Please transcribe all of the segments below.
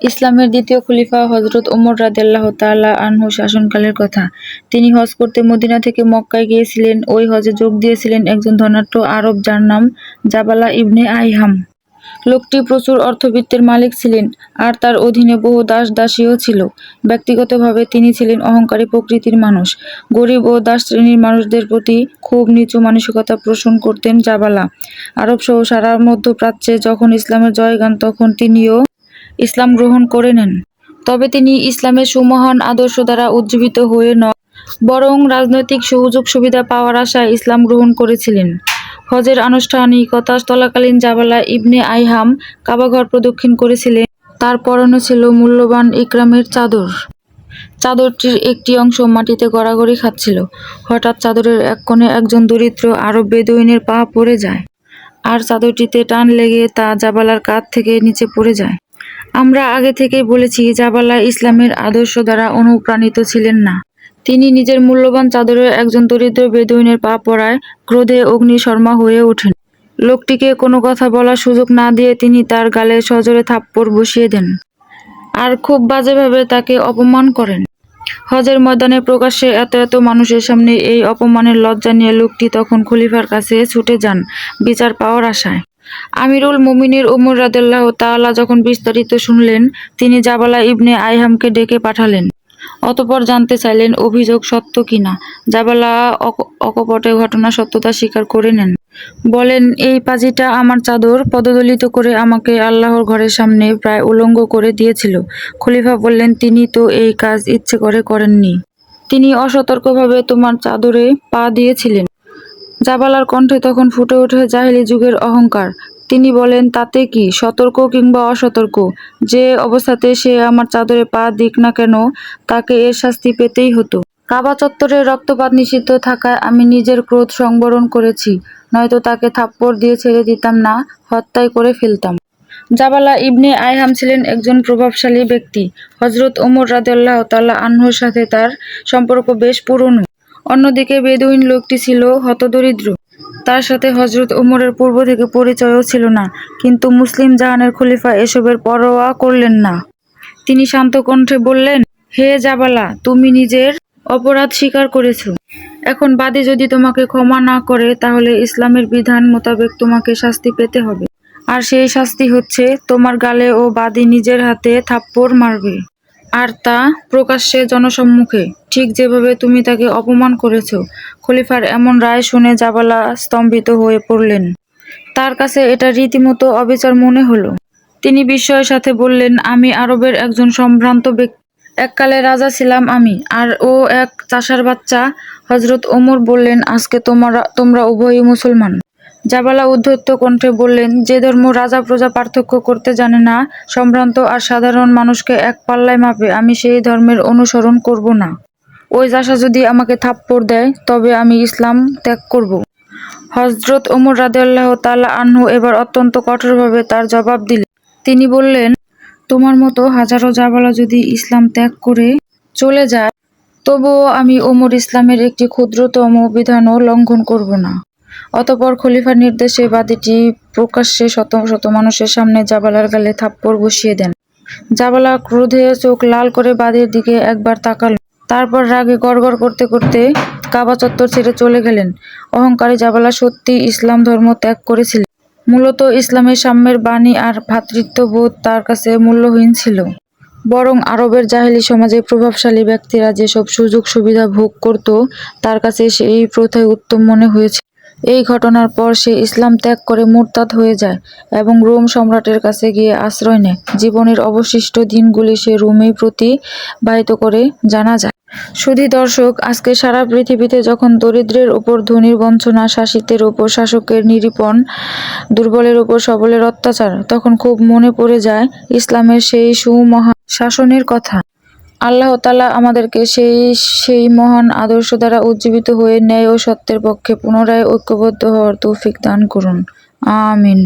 ইসলামের দ্বিতীয় খলিফা হযরত ওমর রাদিয়াল্লাহু তাআলা আনহু শাসনকালের কথা। তিনি হজ করতে মদিনা থেকে মক্কায় গিয়েছিলেন। ওই হজে যোগ দিয়েছিলেন একজন ধনাঢ্য আরব যার নাম জাবালা ইবনে আইহাম। লোকটি প্রচুর অর্থবিত্তের মালিক ছিলেন আর তার অধীনে বহু দাস-দাসীও ছিল। ব্যক্তিগতভাবে তিনি ছিলেন অহংকারী প্রকৃতির মানুষ। গরিব ও দাস শ্রেণীর মানুষদের প্রতি খুব নিচু মানসিকতা পোষণ করতেন জাবালা। আরবসহ সারা মধ্যপ্রাচ্যে যখন ইসলামের জয়গান তখন তিনিও ইসলাম গ্রহণ করে নেন। তবে তিনি ইসলামের সুমহান আদর্শ দ্বারা উজ্জীবিত হয়ে নয়, বরং রাজনৈতিক সুযোগ-সুবিধা পাওয়ার আশায় ইসলাম গ্রহণ করেছিলেন। হজের আনুষ্ঠানিকতা চলাকালীন জাবালা ইবনে আইহাম কাবাঘর প্রদক্ষিণ করেছিলেন। তার পরনে ছিল মূল্যবান ইকরামের চাদর। চাদরটির একটি অংশ মাটিতে গড়াগড়ি খাচ্ছিল। হঠাৎ চাদরের এক কোণে একজন দরিদ্র আরব বেদুইনের পা পড়ে যায়, আর চাদরটিতে টান লেগে তা জাবালার কাঁধ থেকে নিচে পড়ে যায়। আমরা আগে থেকেই বলেছি, জাবালা ইসলামের আদর্শ দ্বারা অনুপ্রাণিত ছিলেন না। তিনি নিজের মূল্যবান চাদরে একজন দরিদ্র বেদুইনের পা পড়ায় ক্রোধে অগ্নিশর্মা হয়ে ওঠেন। লোকটিকে কোনো কথা বলার সুযোগ না দিয়ে তিনি তার গালে সজোরে থাপ্পড় বসিয়ে দেন আর খুব বাজেভাবে তাকে অপমান করেন। হজের ময়দানে প্রকাশ্যে এত মানুষের সামনে এই অপমানের লজ্জা নিয়ে লোকটি তখন খলিফার কাছে ছুটে যান বিচার পাওয়ার আশায়। আমিরুল মুমিনীন ওমর রাদিয়াল্লাহু তাআলা যখন বিস্তারিত শুনলেন, তিনি জাবালা ইবনে আইহামকে ডেকে পাঠালেন। অতঃপর জানতে চাইলেন অভিযোগ সত্য কিনা। জাবালা অকপটে ঘটনার সত্যতা স্বীকার করে নেন। বলেন, এই পাজিটা আমার চাদর পদদলিত করে আমাকে আল্লাহর ঘরের সামনে প্রায় উলঙ্গ করে দিয়েছিল। খলিফা বললেন, তিনি তো এই কাজ ইচ্ছে করে করেননি। তিনি অসতর্কভাবে তোমার চাদরে পা দিয়েছিলেন। জাবালার কণ্ঠে তখন ফুটে ওঠে জাহেলি যুগের অহংকার। তিনি বলেন, তাতে কি, সতর্ক কিংবা অসতর্ক, যে অবস্থাতে সে আমার চাদরে পা দিক না কেন, তাকে এর শাস্তি পেতেই হতো। কাবা চত্বরে রক্তপাত নিষিদ্ধ থাকায় আমি নিজের ক্রোধ সংবরণ করেছি, নয়তো তাকে থাপ্পড় দিয়ে ছেড়ে দিতাম না, হত্যাই করে ফেলতাম। জাবালা ইবনে আইহাম ছিলেন একজন প্রভাবশালী ব্যক্তি। হযরত ওমর রাদিয়াল্লাহু তাআলা আনহুর সাথে তার সম্পর্ক বেশ পুরনো। অন্যদিকে বেদুইন লোকটি ছিল হতদরিদ্র। তার সাথে হযরত ওমরের পূর্ব থেকে পরিচয়ও ছিল না। কিন্তু মুসলিম জাহানের খলিফা এসবের পরোয়া করলেন না। তিনি শান্ত কণ্ঠে বললেন, হে জাবালা, তুমি নিজের অপরাধ স্বীকার করেছ। এখন বাদী যদি তোমাকে ক্ষমা না করে, তাহলে ইসলামের বিধান মোতাবেক তোমাকে শাস্তি পেতে হবে। আর সেই শাস্তি হচ্ছে তোমার গালে ও বাদী নিজের হাতে থাপ্পড় মারবে, আর তা প্রকাশ্যে জনসম্মুখে, ঠিক যেভাবে তুমি তাকে অপমান করেছ। খলিফার এমন রায় শুনে জাবালা স্তম্ভিত হয়ে পড়লেন। তার কাছে এটা রীতিমতো অবিচার মনে হলো। তিনি বিস্ময়ের সাথে বললেন, আমি আরবের একজন সম্ভ্রান্ত ব্যক্তি। এককালে রাজা ছিলাম আমি, আর ও এক চাষার বাচ্চা। হযরত ওমর বললেন, আজকে তোমরা উভয়ই মুসলমান। জাবালা উদ্ধত কণ্ঠে বললেন, যে ধর্ম রাজা প্রজা পার্থক্য করতে জানে না, সম্ভ্রান্ত আর সাধারণ মানুষকে এক পাল্লায় মাপে, আমি সেই ধর্মের অনুসরণ করব না। ওই চাষা যদি আমাকে থাপ্পড় দেয়, তবে আমি ইসলাম ত্যাগ করব। হযরত ওমর রাদিয়াল্লাহু তাআলা আনহু এবার অত্যন্ত কঠোরভাবে তার জবাব দিলেন। তিনি বললেন, তোমার মতো হাজারো জাবালা যদি ইসলাম ত্যাগ করে চলে যায়, তবুও আমি ওমর ইসলামের একটি ক্ষুদ্রতম বিধানও লঙ্ঘন করব না। অতঃপর খলিফার নির্দেশে বাদীটি প্রকাশ্যে শত শত মানুষের সামনে জাবালার গালে থাপ্পড় বসিয়ে দেন। জাবালা ক্রোধে চোখ লাল করে বাদীর দিকে একবার তাকাল, তারপর রাগে গড়গড় করতে করতে কাবা চত্বর ছেড়ে চলে গেলেন। অহংকারী জাবালা সত্যি ইসলাম ধর্ম ত্যাগ করেছিলেন। মূলত ইসলামের সাম্যের বাণী আর ভ্রাতৃত্ববোধ তার কাছে মূল্যহীন ছিল। বরং আরবের জাহেলি সমাজে প্রভাবশালী ব্যক্তিরা যেসব সুযোগ সুবিধা ভোগ করত, তার কাছে সেই প্রথাই উত্তম মনে হয়েছে। এই ঘটনার পর সে ইসলাম ত্যাগ করে মুরতাদ হয়ে যায় এবং রোম সম্রাটের কাছে গিয়ে আশ্রয় নেয়। জীবনের অবশিষ্ট দিনগুলি সে রোমেই প্রতিবাহিত করে জানা যায়। সুধী দর্শক, আজকে সারা পৃথিবীতে যখন দরিদ্রের উপর ধনীর বঞ্চনা, শাসিতের উপর শাসকের নিপীড়ন, দুর্বলের উপর সবলের অত্যাচার, তখন খুব মনে পড়ে যায় ইসলামের সেই সুমহান শাসনের কথা। আল্লাহ তাআলা আমাদেরকে সেই মহান আদর্শ দ্বারা উজ্জীবিত হয়ে ন্যায় ও সত্যের পক্ষে পুনরায় ঐক্যবদ্ধ হওয়ার তৌফিক দান করুন। আমিন।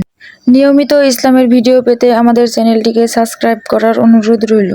নিয়মিত ইসলামের ভিডিও পেতে আমাদের চ্যানেলটিকে সাবস্ক্রাইব করার অনুরোধ রইল।